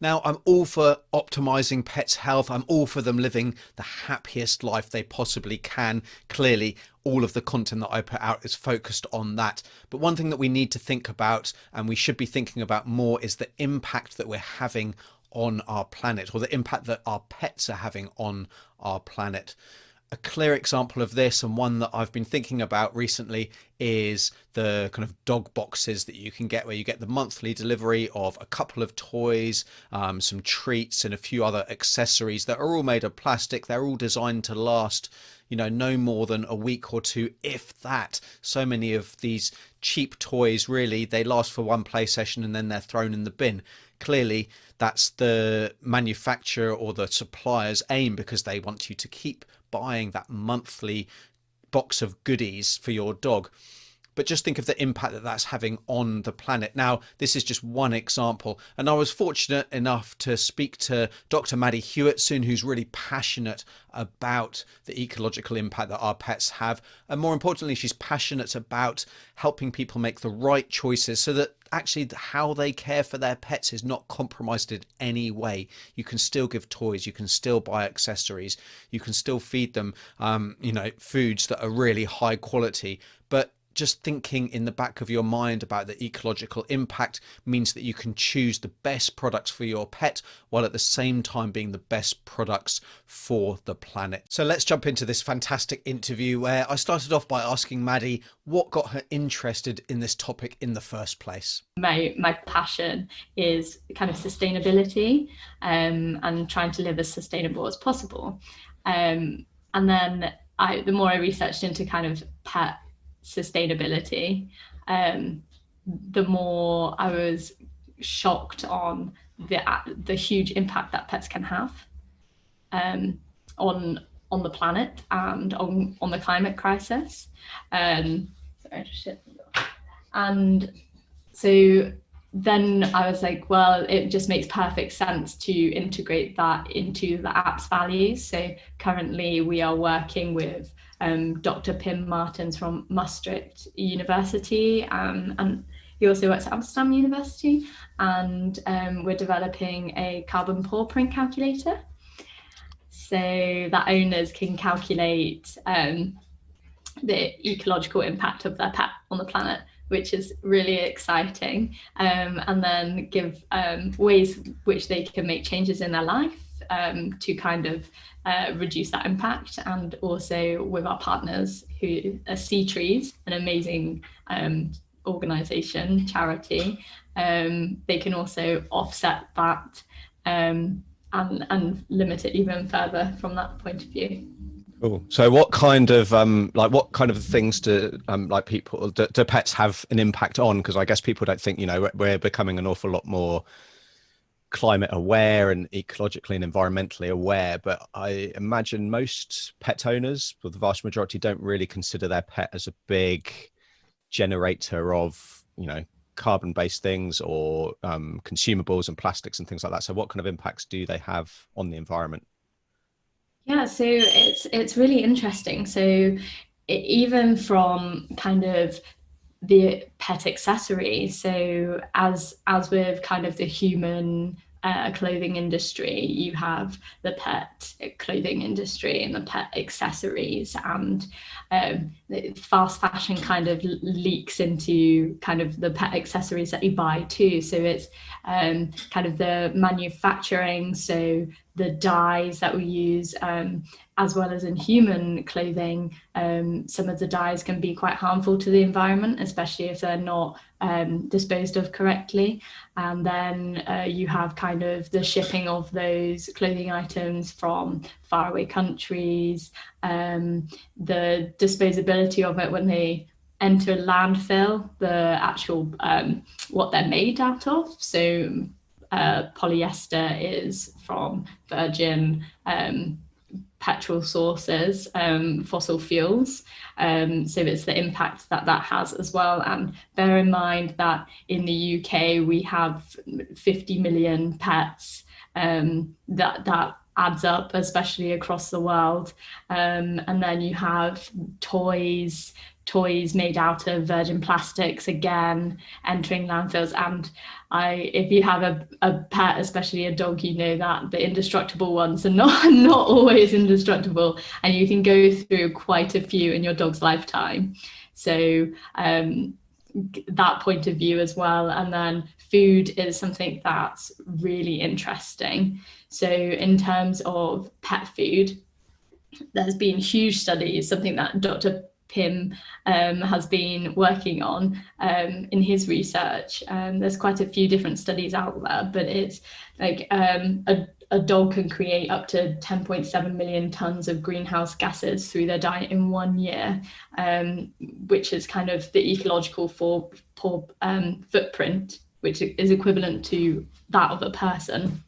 Now, I'm all for optimizing pets' health. I'm all for them living the happiest life they possibly can. Clearly, all of the content that I put out is focused on that. But one thing that we need to think about, and we should be thinking about more, is the impact that we're having on our planet, or the impact that our pets are having on our planet. A clear example of this, and one that I've been thinking about recently, is the kind of dog boxes that you can get, where you get the monthly delivery of a couple of toys, some treats, and a few other accessories that are all made of plastic. They're all designed to last, no more than a week or two, if that. So many of these cheap toys, really, they last for one play session and then they're thrown in the bin. Clearly, that's the manufacturer or the supplier's aim, because they want you to keep buying that monthly box of goodies for your dog. But just think of the impact that that's having on the planet. Now, this is just one example, and I was fortunate enough to speak to Dr. Maddi Hewitson, who's really passionate about the ecological impact that our pets have, and more importantly, she's passionate about helping people make the right choices so that actually how they care for their pets is not compromised in any way. You can still give toys, you can still buy accessories, you can still feed them foods that are really high quality, but just thinking in the back of your mind about the ecological impact means that you can choose the best products for your pet, while at the same time being the best products for the planet. So let's jump into this fantastic interview, where I started off by asking Maddi what got her interested in this topic in the first place. My passion is kind of sustainability, and trying to live as sustainable as possible. And then the more I researched into kind of pet sustainability, the more I was shocked on the huge impact that pets can have on the planet and on the climate crisis. And so then I was like, well, it just makes perfect sense to integrate that into the app's values. So currently we are working with Dr. Pim Martens from Maastricht University, and he also works at Amsterdam University, and we're developing a carbon pawprint calculator so that owners can calculate the ecological impact of their pet on the planet, which is really exciting, and then give ways which they can make changes in their life to kind of reduce that impact. And also with our partners, who are Sea Trees, an amazing organisation, charity, they can also offset that and limit it even further from that point of view. Cool. So what kind of things do do pets have an impact on? Because I guess people don't think, we're becoming an awful lot more climate aware and ecologically and environmentally aware, but I imagine most pet owners, well, the vast majority, don't really consider their pet as a big generator of, carbon-based things or consumables and plastics and things like that. So what kind of impacts do they have on the environment? Yeah, so it's really interesting. So even from kind of the pet accessories, so as with kind of the human clothing industry, you have the pet clothing industry and the pet accessories, and the fast fashion kind of leaks into kind of the pet accessories that you buy too. So it's kind of the manufacturing, so the dyes that we use, as well as in human clothing, some of the dyes can be quite harmful to the environment, especially if they're not disposed of correctly. And then you have kind of the shipping of those clothing items from faraway countries, the disposability of it when they enter landfill, the actual what they're made out of. So polyester is from virgin petrol sources, fossil fuels. So it's the impact that has as well. And bear in mind that in the UK, we have 50 million pets that adds up, especially across the world. And then you have toys made out of virgin plastics, again, entering landfills. And if you have a pet, especially a dog, you know that the indestructible ones are not always indestructible, and you can go through quite a few in your dog's lifetime. So that point of view as well. And then food is something that's really interesting. So in terms of pet food, there's been huge studies, something that Dr. Pym has been working on in his research. There's quite a few different studies out there, but it's like a dog can create up to 10.7 million tons of greenhouse gases through their diet in 1 year, which is kind of the ecological footprint, which is equivalent to that of a person.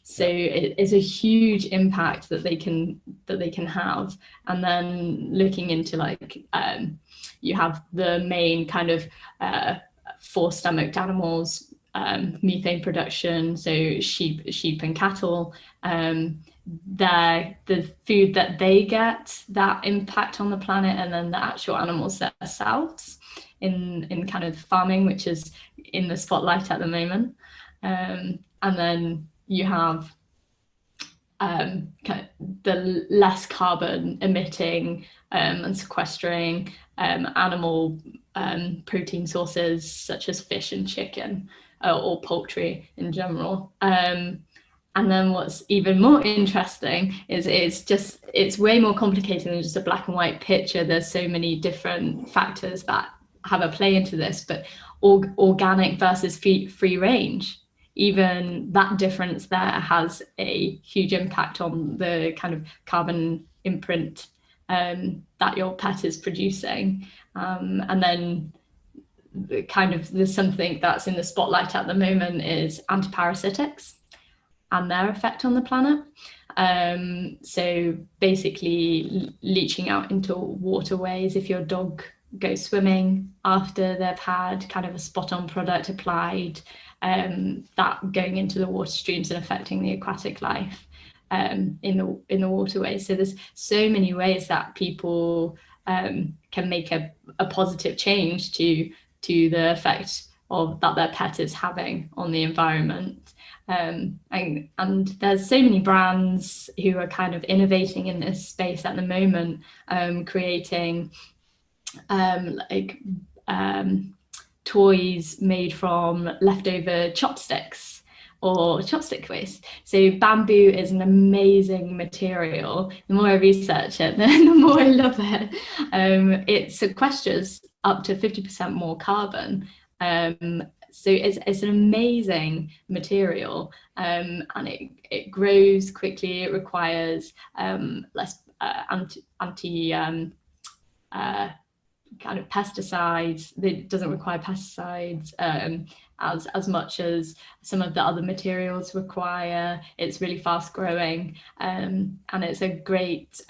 So it's a huge impact that they can have. And then looking into like you have the main kind of four-stomached animals, methane production, so sheep and cattle. The food that they get, that impact on the planet, and then the actual animals themselves in kind of farming, which is in the spotlight at the moment. And then you have kind of the less carbon emitting and sequestering animal protein sources such as fish and chicken, or poultry in general. And then what's even more interesting is it's way more complicated than just a black and white picture. There's so many different factors that have a play into this, but organic versus free range, even that difference there has a huge impact on the kind of carbon imprint that your pet is producing. And then there's something that's in the spotlight at the moment is antiparasitics and their effect on the planet. So basically leaching out into waterways. If your dog goes swimming after they've had kind of a spot-on product applied, that going into the water streams and affecting the aquatic life in the waterways. So there's so many ways that people can make a positive change to the effect of that their pet is having on the environment. And there's so many brands who are kind of innovating in this space at the moment, creating toys made from leftover chopsticks or chopstick waste. So bamboo is an amazing material. The more I research it, the more I love it. It sequesters up to 50% more carbon. So it's an amazing material, and it grows quickly. It requires less anti kind of pesticides. It doesn't require pesticides as much as some of the other materials require. It's really fast growing, and it's a great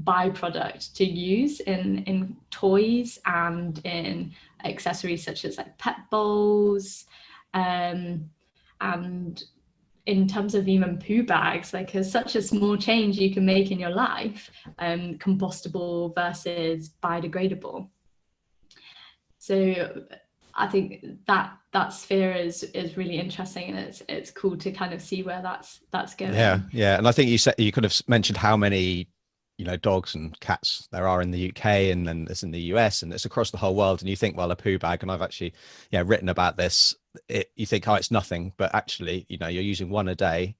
byproduct to use in toys and in accessories such as like pet bowls, and in terms of even poo bags, like there's such a small change you can make in your life, compostable versus biodegradable. So I think that sphere is really interesting, and it's cool to kind of see where that's going. Yeah. And I think you could have mentioned how many dogs and cats there are in the UK, and then there's in the US, and it's across the whole world. And you think, well, a poo bag, and I've actually written about this. You think, oh, it's nothing, but actually, you're using one a day.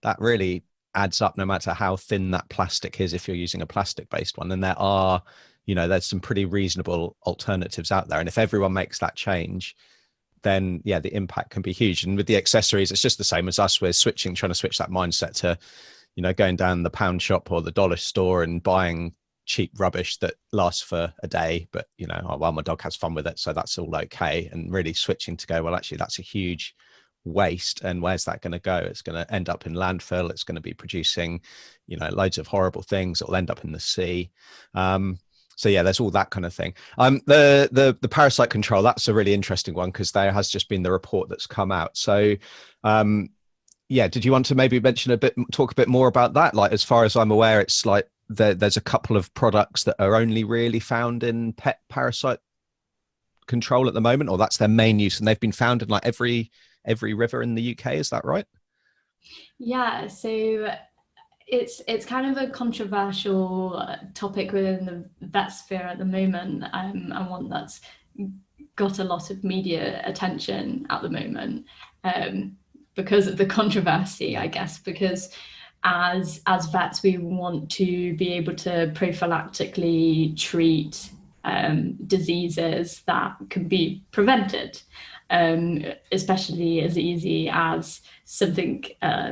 That really adds up, no matter how thin that plastic is. If you're using a plastic-based one, and there are, there's some pretty reasonable alternatives out there. And if everyone makes that change, then the impact can be huge. And with the accessories, it's just the same as us. We're trying to switch that mindset to, going down the pound shop or the dollar store and buying cheap rubbish that lasts for a day, but well, my dog has fun with it, so that's all okay. And really switching to go, well, actually that's a huge waste, and where's that going to go? It's going to end up in landfill. It's going to be producing loads of horrible things. It'll end up in the sea. So there's all that kind of thing. The parasite control, that's a really interesting one, because there has just been the report that's come out. So yeah, did you want to maybe talk a bit more about that? Like, as far as I'm aware, it's like there's a couple of products that are only really found in pet parasite control at the moment, or that's their main use, and they've been found in like every river in the UK. Is that right? Yeah, so it's kind of a controversial topic within the vet sphere at the moment, and one that's got a lot of media attention at the moment, because of the controversy, I guess, because as vets we want to be able to prophylactically treat diseases that can be prevented, especially as easy as something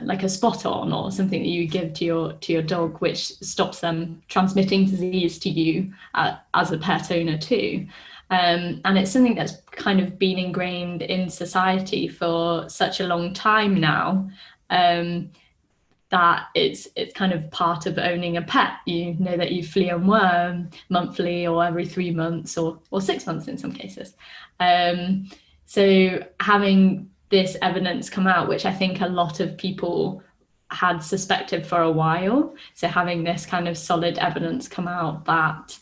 like a spot on, or something that you give to your dog, which stops them transmitting disease to you as a pet owner too. And it's something that's kind of been ingrained in society for such a long time now, that it's kind of part of owning a pet. You know that you flea and worm monthly, or every 3 months, or 6 months in some cases. So having this evidence come out, which I think a lot of people had suspected for a while, so having this kind of solid evidence come out that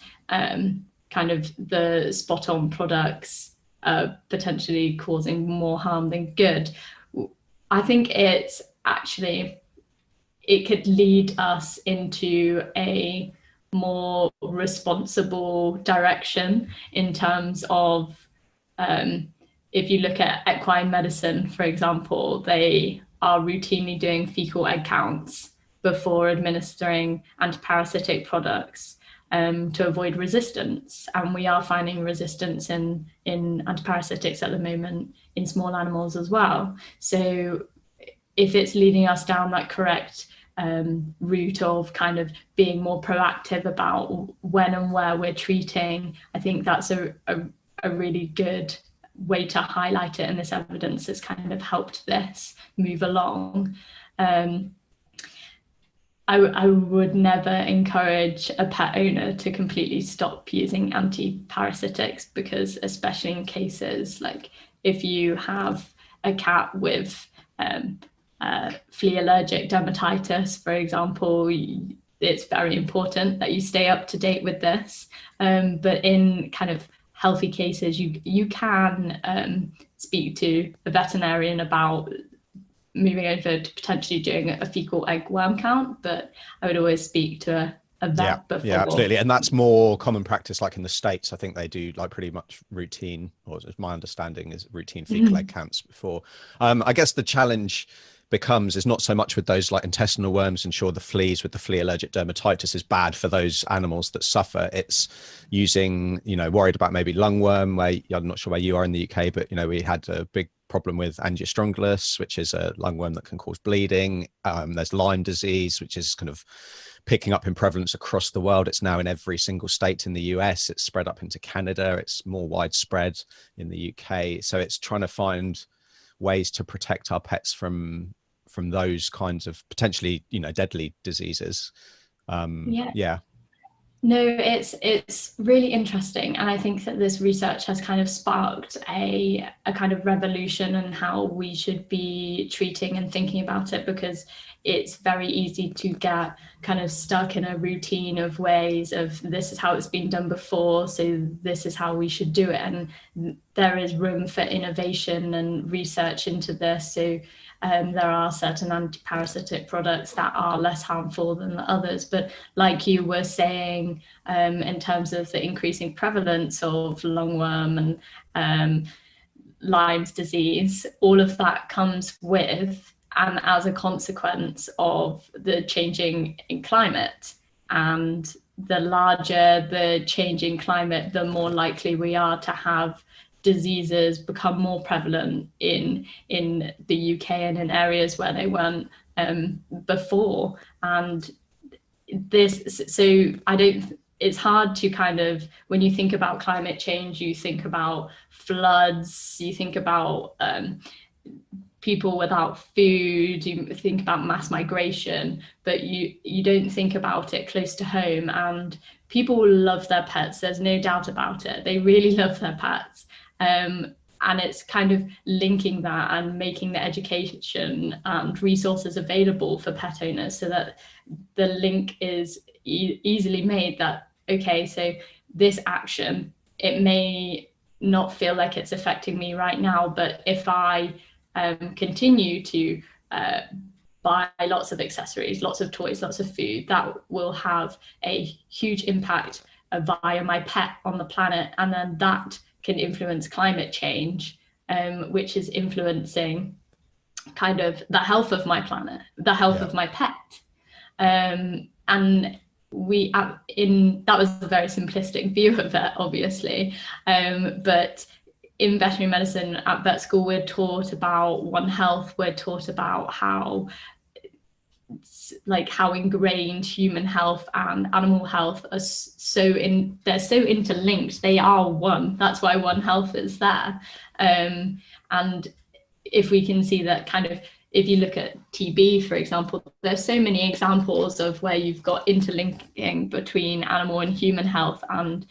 kind of the spot on products are potentially causing more harm than good, I think it's actually, it could lead us into a more responsible direction in terms of, if you look at equine medicine, for example, they are routinely doing fecal egg counts before administering antiparasitic products, to avoid resistance. And we are finding resistance in antiparasitics at the moment in small animals as well. So if it's leading us down that correct route of kind of being more proactive about when and where we're treating, I think that's a really good way to highlight it, and this evidence has kind of helped this move along. I would never encourage a pet owner to completely stop using antiparasitics, because especially in cases like if you have a cat with flea allergic dermatitis, for example, it's very important that you stay up to date with this. But in kind of healthy cases, you can speak to a veterinarian about moving over to potentially doing a fecal egg worm count, but I would always speak to a vet before. Yeah, absolutely. And that's more common practice, like in the States. I think they do like pretty much routine, or my understanding is routine fecal egg counts before. I guess the challenge becomes is not so much with those like intestinal worms, and sure, the fleas with the flea allergic dermatitis is bad for those animals that suffer. It's using, worried about maybe lungworm, where I'm not sure where you are in the UK, but we had a big problem with Angiostrongylus, which is a lungworm that can cause bleeding. There's Lyme disease, which is kind of picking up in prevalence across the world. It's now in every single state in the US. It's spread up into Canada. It's more widespread in the UK. So it's trying to find ways to protect our pets from those kinds of potentially deadly diseases. No, it's really interesting, and I think that this research has kind of sparked a kind of revolution in how we should be treating and thinking about it, because it's very easy to get kind of stuck in a routine of ways of, this is how it's been done before, so this is how we should do it. And there is room for innovation and research into this. So there are certain antiparasitic products that are less harmful than the others. But like you were saying, in terms of the increasing prevalence of lungworm and Lyme's disease, all of that comes with and as a consequence of the changing in climate. And the larger the changing climate, the more likely we are to have diseases become more prevalent in the UK and in areas where they weren't before. And it's hard to kind of, when you think about climate change, you think about floods, you think about people without food, you think about mass migration, but you don't think about it close to home. And people love their pets, there's no doubt about it. They really love their pets. And and it's kind of linking that and making the education and resources available for pet owners, so that the link is easily made that, okay, so this action, it may not feel like it's affecting me right now, but if I continue to buy lots of accessories, lots of toys, lots of food, that will have a huge impact via my pet on the planet, and then that can influence climate change, which is influencing kind of the health of my planet, the health of my pet. And we that was a very simplistic view of it, obviously, but in veterinary medicine at vet school, we're taught about One Health, we're taught about how ingrained human health and animal health are they're so interlinked, they are one. That's why One Health is there. And if we can see that, kind of, if you look at TB, for example, there's so many examples of where you've got interlinking between animal and human health, and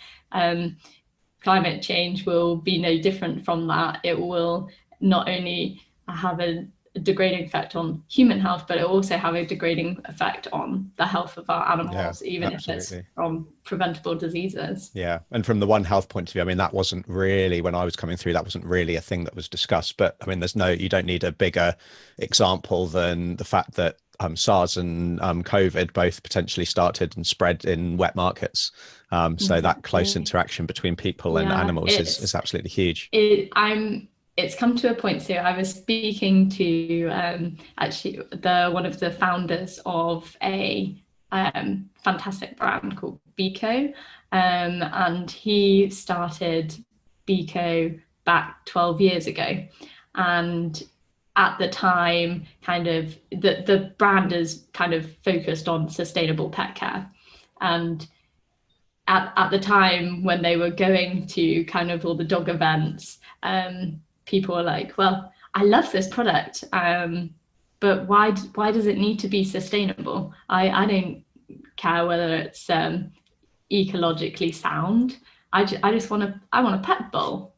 climate change will be no different from that. It will not only have a degrading effect on human health, but it will also have a degrading effect on the health of our animals, even absolutely. If it's from preventable diseases. Yeah, and from the One Health point of view, I mean, that wasn't really, when I was coming through, that wasn't really a thing that was discussed. But I mean, you don't need a bigger example than the fact that SARS and COVID both potentially started and spread in wet markets. So that close interaction between people and animals is absolutely huge. It's come to a point. So I was speaking to actually one of the founders of a fantastic brand called Biko, and he started Biko back 12 years ago, and at the time, kind of the brand is kind of focused on sustainable pet care, and at the time when they were going to kind of all the dog events, people were like, well, I love this product, but why does it need to be sustainable? I don't care whether it's ecologically sound. I want a pet bowl.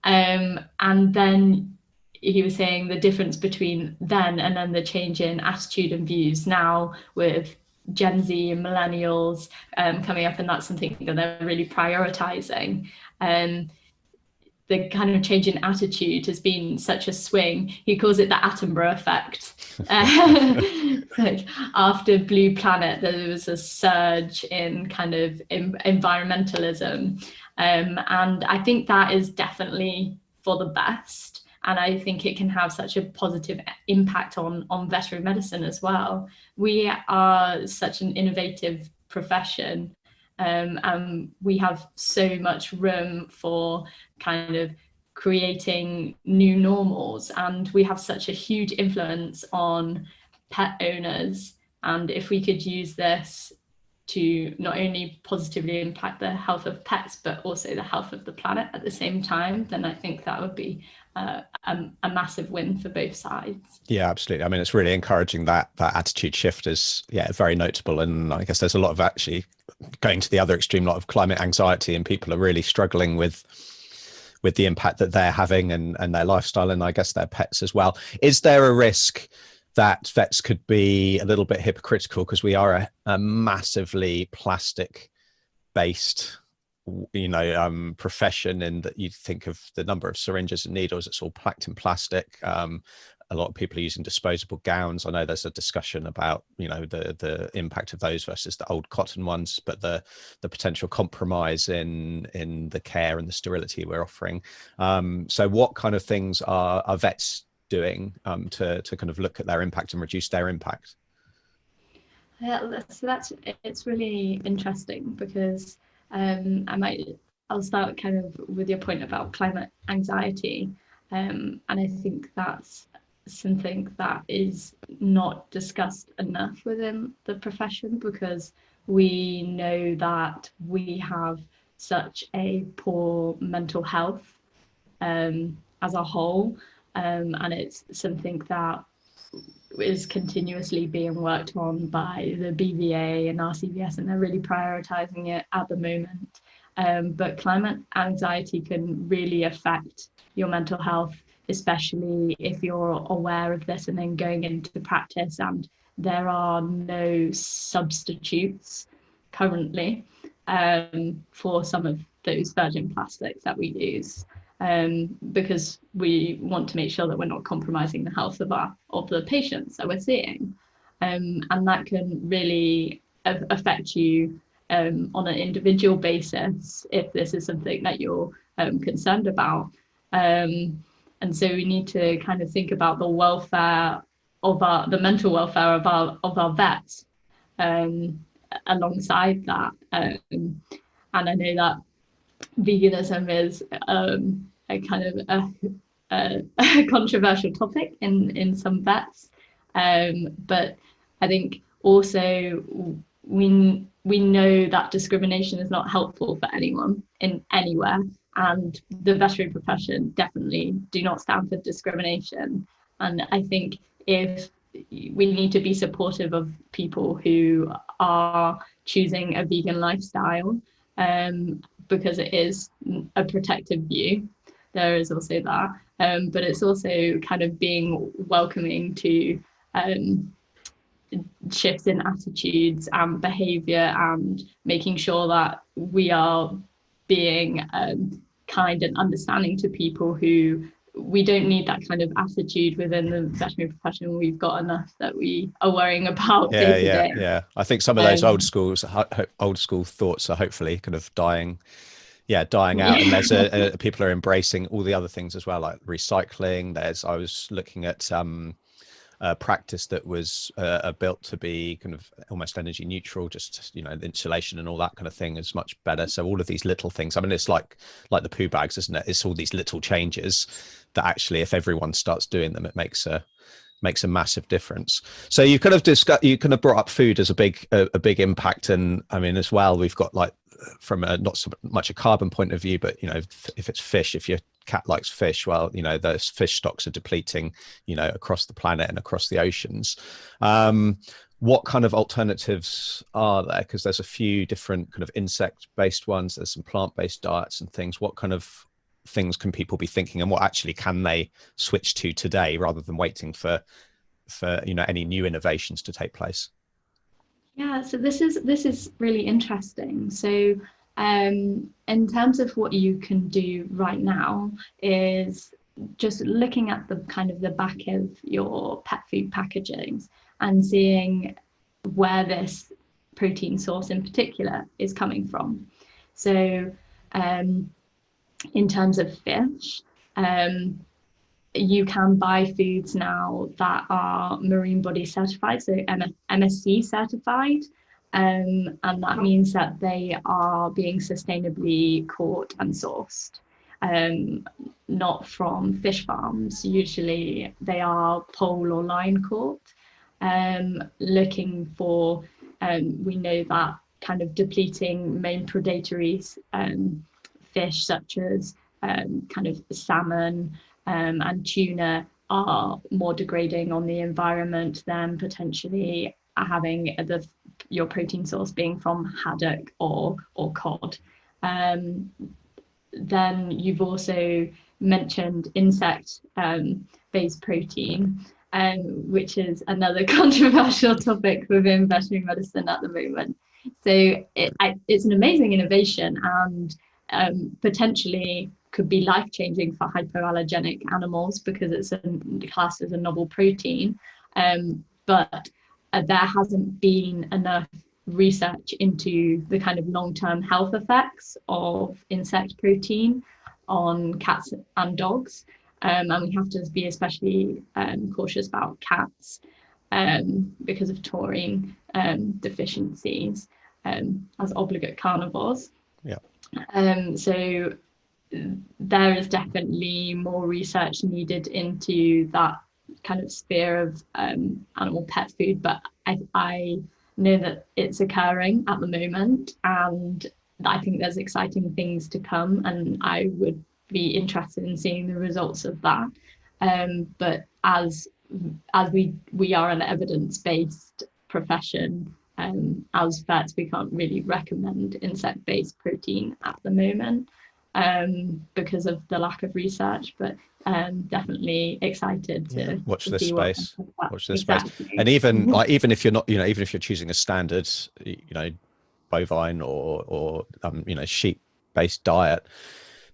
And then he was saying the difference between then and then the change in attitude and views now with Gen Z and millennials coming up, and that's something that they're really prioritizing. The kind of change in attitude has been such a swing. He calls it the Attenborough effect. Like after Blue Planet, there was a surge in kind of environmentalism. And I think that is definitely for the best. And I think it can have such a positive impact on veterinary medicine as well. We are such an innovative profession. And we have so much room for kind of creating new normals, and we have such a huge influence on pet owners. And if we could use this to not only positively impact the health of pets, but also the health of the planet at the same time, then I think that would be a massive win for both sides. Yeah, absolutely. I mean, it's really encouraging. That attitude shift is very notable. And I guess there's a lot of, actually going to the other extreme, a lot of climate anxiety, and people are really struggling with the impact that they're having and their lifestyle, and I guess their pets as well. Is there a risk that vets could be a little bit hypocritical, because we are a massively plastic based profession, in that you think of the number of syringes and needles, it's all packed in plastic. A lot of people are using disposable gowns. I know there's a discussion about the impact of those versus the old cotton ones, but the potential compromise in the care and the sterility we're offering. So what kind of things are vets doing to kind of look at their impact and reduce their impact? Yeah, so it's really interesting, because I'll start kind of with your point about climate anxiety, and I think that's something that is not discussed enough within the profession, because we know that we have such a poor mental health as a whole, and it's something that is continuously being worked on by the BVA and RCVS, and they're really prioritizing it at the moment. But climate anxiety can really affect your mental health, especially if you're aware of this and then going into practice. And there are no substitutes currently for some of those virgin plastics that we use, because we want to make sure that we're not compromising the health of the patients that we're seeing, and that can really affect you on an individual basis if this is something that you're concerned about. And so we need to kind of think about the welfare of the mental welfare of our vets alongside that. And I know that veganism is a kind of a controversial topic in some vets, but I think also we know that discrimination is not helpful for anyone in anywhere, and the veterinary profession definitely do not stand for discrimination. And I think if we need to be supportive of people who are choosing a vegan lifestyle, because it is a protective view. There is also that, but it's also kind of being welcoming to shifts in attitudes and behavior, and making sure that we are being kind and understanding to people who we don't need that kind of attitude within the veterinary profession. We've got enough that we are worrying about day to day. Yeah. I think some of those old school thoughts are hopefully kind of dying out, and there's people are embracing all the other things as well, like recycling. I was looking at a practice that was built to be kind of almost energy neutral, just the insulation and all that kind of thing is much better. So all of these little things, I mean, it's like the poo bags, isn't it? It's all these little changes that actually, if everyone starts doing them, it makes a massive difference. So you kind of brought up food as a big impact, and I mean as well, we've got like, from a not so much a carbon point of view, but if it's fish, if your cat likes fish, well, those fish stocks are depleting across the planet and across the oceans. What kind of alternatives are there? Because there's a few different kind of insect based ones, there's some plant-based diets and things. What kind of things can people be thinking, and what actually can they switch to today rather than waiting for any new innovations to take place? Yeah, so this is really interesting. So in terms of what you can do right now is just looking at the kind of the back of your pet food packagings and seeing where this protein source in particular is coming from. So in terms of fish, you can buy foods now that are marine body certified, so MSC certified, and that means that they are being sustainably caught and sourced, not from fish farms. Usually they are pole or line caught, looking for, we know that kind of depleting main predatory fish such as kind of salmon and tuna are more degrading on the environment than potentially having your protein source being from haddock or cod. Then you've also mentioned insect based protein, which is another controversial topic within veterinary medicine at the moment. So it's an amazing innovation, and potentially could be life-changing for hypoallergenic animals because it's classed as a novel protein, but there hasn't been enough research into the kind of long-term health effects of insect protein on cats and dogs, and we have to be especially cautious about cats because of taurine deficiencies as obligate carnivores. So there is definitely more research needed into that kind of sphere of animal pet food, but I know that it's occurring at the moment, and I think there's exciting things to come, and I would be interested in seeing the results of that. But as we are an evidence-based profession, as vets, we can't really recommend insect-based protein at the moment. because of the lack of research, but definitely excited to watch this see space. what Watch this exactly. space. And even like, even if you're not, you know, even if you're choosing a standard, you know, bovine or you know, sheep based diet,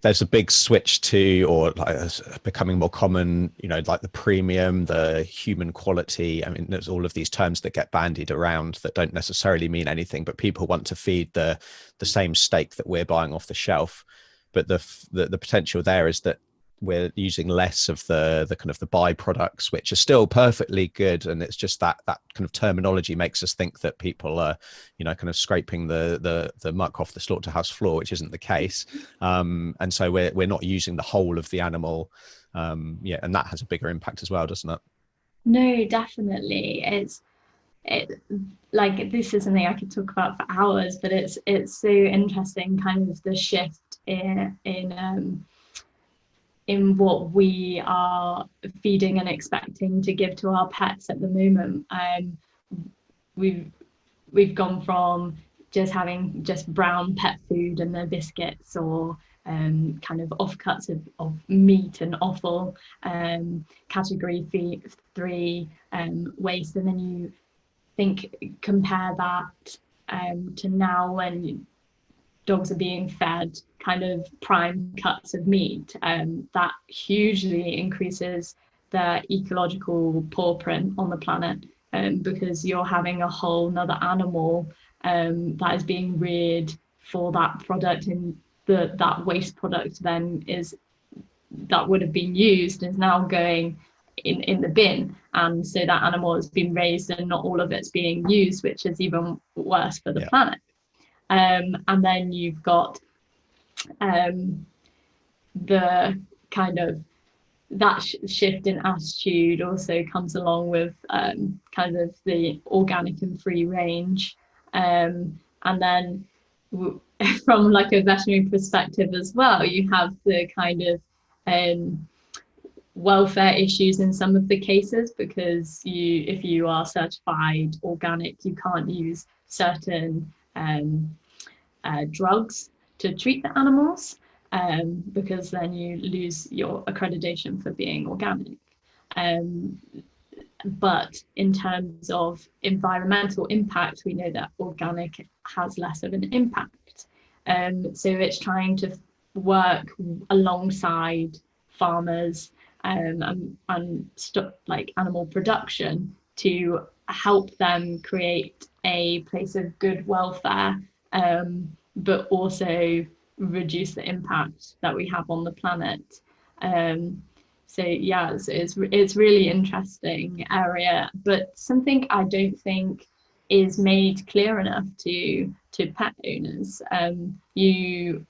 there's a big switch to, or like becoming more common, you know, like the premium, the human quality. I mean, there's all of these terms that get bandied around that don't necessarily mean anything, but people want to feed the same steak that we're buying off the shelf. But the potential there is that we're using less of the kind of the byproducts, which are still perfectly good. And it's just that kind of terminology makes us think that people are, you know, kind of scraping the muck off the slaughterhouse floor, which isn't the case. And so we're not using the whole of the animal. And that has a bigger impact as well, doesn't it? No, definitely. It like, this is something I could talk about for hours, but it's so interesting, kind of the shift in what we are feeding and expecting to give to our pets at the moment. We've gone from just having just brown pet food and their biscuits, or kind of offcuts of meat and offal, category 3 waste, and then you compare that to now, when dogs are being fed kind of prime cuts of meat, that hugely increases the ecological pawprint on the planet, because you're having a whole nother animal that is being reared for that product, and that waste product then that would have been used is now going in the bin, and so that animal has been raised and not all of it's being used, which is even worse for the planet. And then you've got the kind of that shift in attitude also comes along with kind of the organic and free range, and then from like a veterinary perspective as well, you have the kind of welfare issues in some of the cases, because if you are certified organic, you can't use certain drugs to treat the animals, because then you lose your accreditation for being organic. But in terms of environmental impact, we know that organic has less of an impact. So it's trying to work alongside farmers and like animal production to help them create a place of good welfare, but also reduce the impact that we have on the planet. So yeah, it's really interesting area, but something I don't think is made clear enough to pet owners. You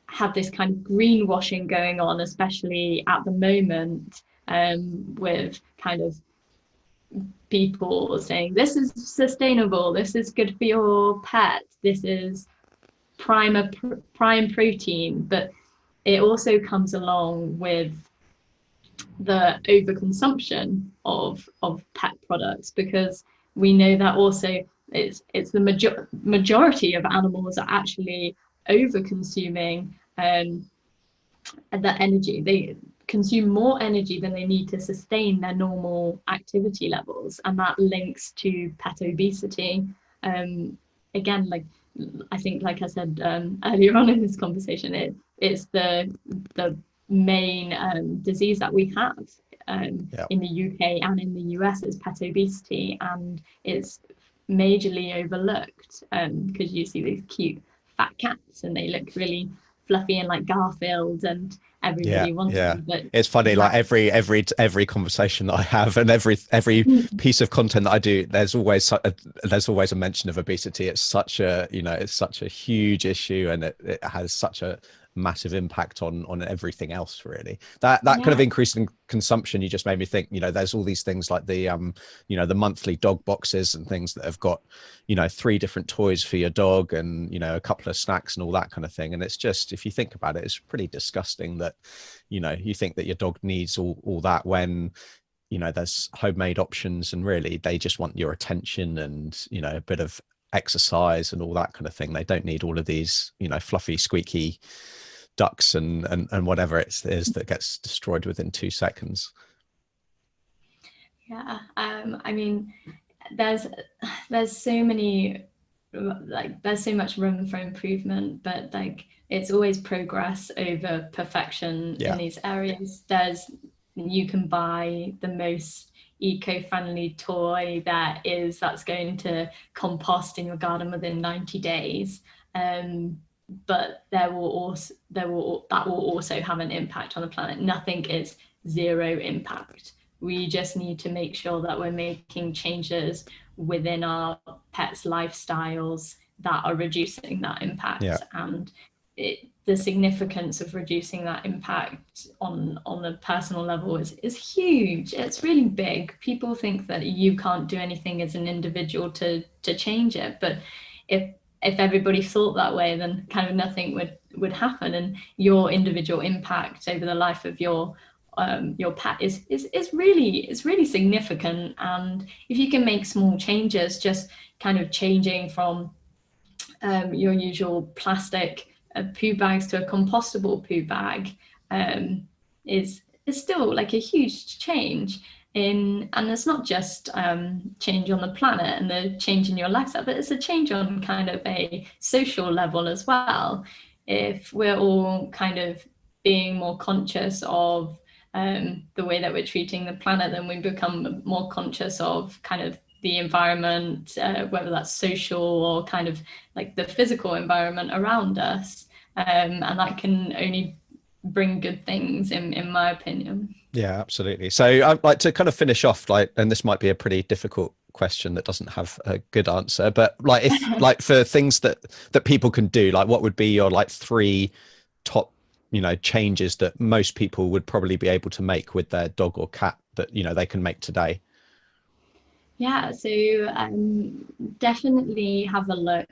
have this kind of greenwashing going on, especially at the moment, with kind of people saying this is sustainable, this is good for your pet, this is prime protein, but it also comes along with the overconsumption of pet products, because we know that also it's the majority of animals are actually over consuming the energy. They consume more energy than they need to sustain their normal activity levels, and that links to pet obesity. Again, like I think, like I said earlier on in this conversation, it's the main disease that we have in the UK and in the US is pet obesity, and it's majorly overlooked because you see these cute fat cats and they look really fluffy and like Garfield, and everybody wants them. But it's funny, like every conversation that I have and every piece of content that I do, there's always a mention of obesity. It's such a, you know, it's such a huge issue, and it has such a massive impact on everything else, really. That kind of increase in consumption, you just made me think, you know, there's all these things like the you know, the monthly dog boxes and things that have got, you know, 3 different toys for your dog and, you know, a couple of snacks and all that kind of thing. And it's just, if you think about it, it's pretty disgusting that, you know, you think that your dog needs all that when, you know, there's homemade options, and really they just want your attention and, you know, a bit of exercise and all that kind of thing. They don't need all of these, you know, fluffy, squeaky ducks and whatever it is that gets destroyed within 2 seconds. Yeah, I mean, there's so many, like, there's so much room for improvement, but like it's always progress over perfection in these areas. You can buy the most eco-friendly toy that's going to compost in your garden within 90 days. But that will also have an impact on the planet. Nothing is zero impact. We just need to make sure that we're making changes within our pets' lifestyles that are reducing that impact. And the significance of reducing that impact on a personal level is huge. It's really big. People think that you can't do anything as an individual to change it, but if everybody thought that way, then kind of nothing would happen, and your individual impact over the life of your pet is really significant. And if you can make small changes, just kind of changing from your usual plastic poo bags to a compostable poo bag, is still like a huge change and it's not just change on the planet and the change in your lifestyle, but it's a change on kind of a social level as well. If we're all kind of being more conscious of the way that we're treating the planet, then we become more conscious of kind of the environment, whether that's social or kind of like the physical environment around us, and that can only bring good things in my opinion. Yeah, absolutely. So I'd like to kind of finish off, like, and this might be a pretty difficult question that doesn't have a good answer, but like, if like for things that people can do, like what would be your like 3 top, changes that most people would probably be able to make with their dog or cat that, they can make today? Yeah, so definitely have a look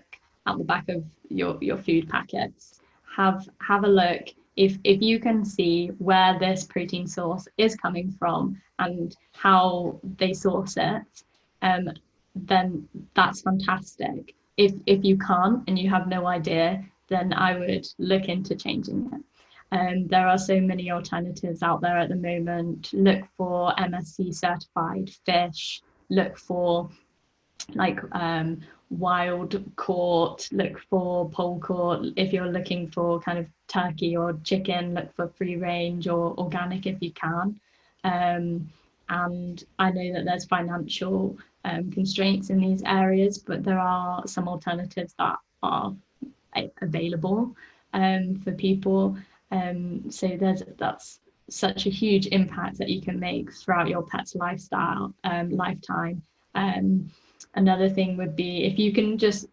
at the back of your food packets. Have a look if you can see where this protein source is coming from and how they source it, then that's fantastic. If you can't and you have no idea, then I would look into changing it. There are so many alternatives out there at the moment. Look for MSC certified fish. Look for like wild caught, look for pole caught. If you're looking for kind of turkey or chicken, look for free range or organic if you can. And I know that there's financial constraints in these areas, but there are some alternatives that are available for people. So that's such a huge impact that you can make throughout your pet's lifestyle lifetime. Another thing would be if you can just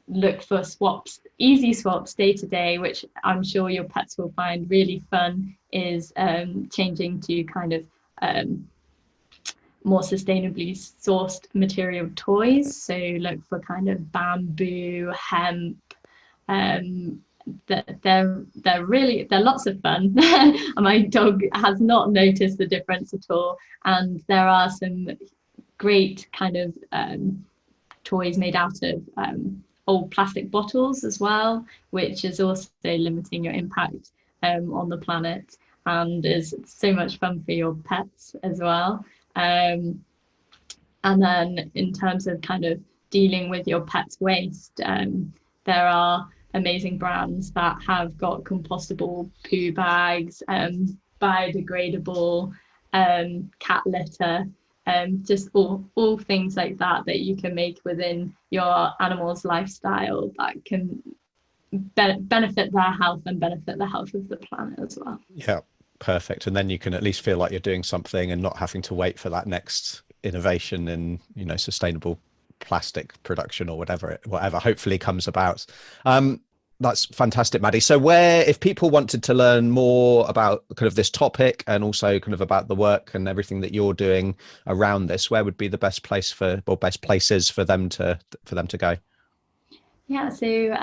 look for swaps, easy swaps day to day, which I'm sure your pets will find really fun, is changing to kind of more sustainably sourced material toys. So look for kind of bamboo, hemp. They're lots of fun. My dog has not noticed the difference at all, and there are some great kind of toys made out of old plastic bottles as well, which is also limiting your impact on the planet and is so much fun for your pets as well. And then in terms of kind of dealing with your pet's waste, there are amazing brands that have got compostable poo bags, biodegradable cat litter, just all things like that you can make within your animal's lifestyle that can benefit their health and benefit the health of the planet as well. Yeah, perfect. And then you can at least feel like you're doing something and not having to wait for that next innovation in sustainable plastic production or whatever hopefully comes about. That's fantastic, Maddi. So if people wanted to learn more about kind of this topic and also kind of about the work and everything that you're doing around this, where would be the best places for them to go? Yeah, so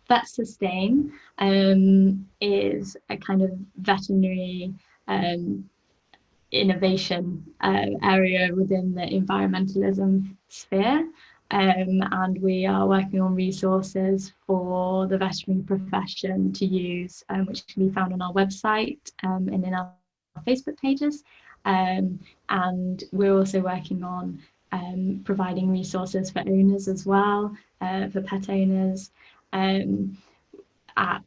Vet Sustain is a kind of veterinary innovation area within the environmentalism sphere. And we are working on resources for the veterinary profession to use, which can be found on our website and in our Facebook pages. And we're also working on providing resources for owners as well, for pet owners, at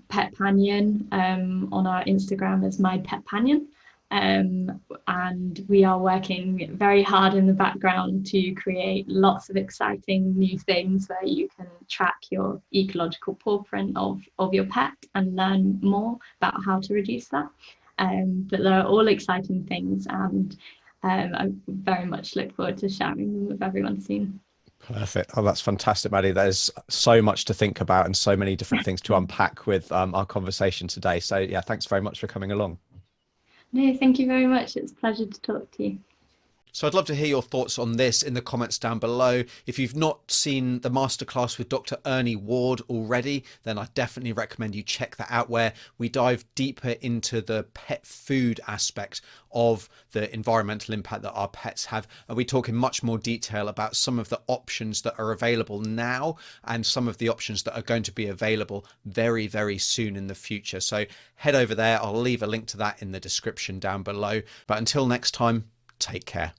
Petpanion on our Instagram as My Petpanion. And we are working very hard in the background to create lots of exciting new things where you can track your ecological paw print of your pet and learn more about how to reduce that. But they're all exciting things, and I very much look forward to sharing them with everyone soon. Perfect. Oh, that's fantastic, Maddi. There's so much to think about and so many different things to unpack with our conversation today. So yeah, thanks very much for coming along. No, thank you very much. It's a pleasure to talk to you. So I'd love to hear your thoughts on this in the comments down below. If you've not seen the masterclass with Dr. Ernie Ward already, then I definitely recommend you check that out, where we dive deeper into the pet food aspect of the environmental impact that our pets have. And we talk in much more detail about some of the options that are available now and some of the options that are going to be available very, very soon in the future. So head over there. I'll leave a link to that in the description down below. But until next time, take care.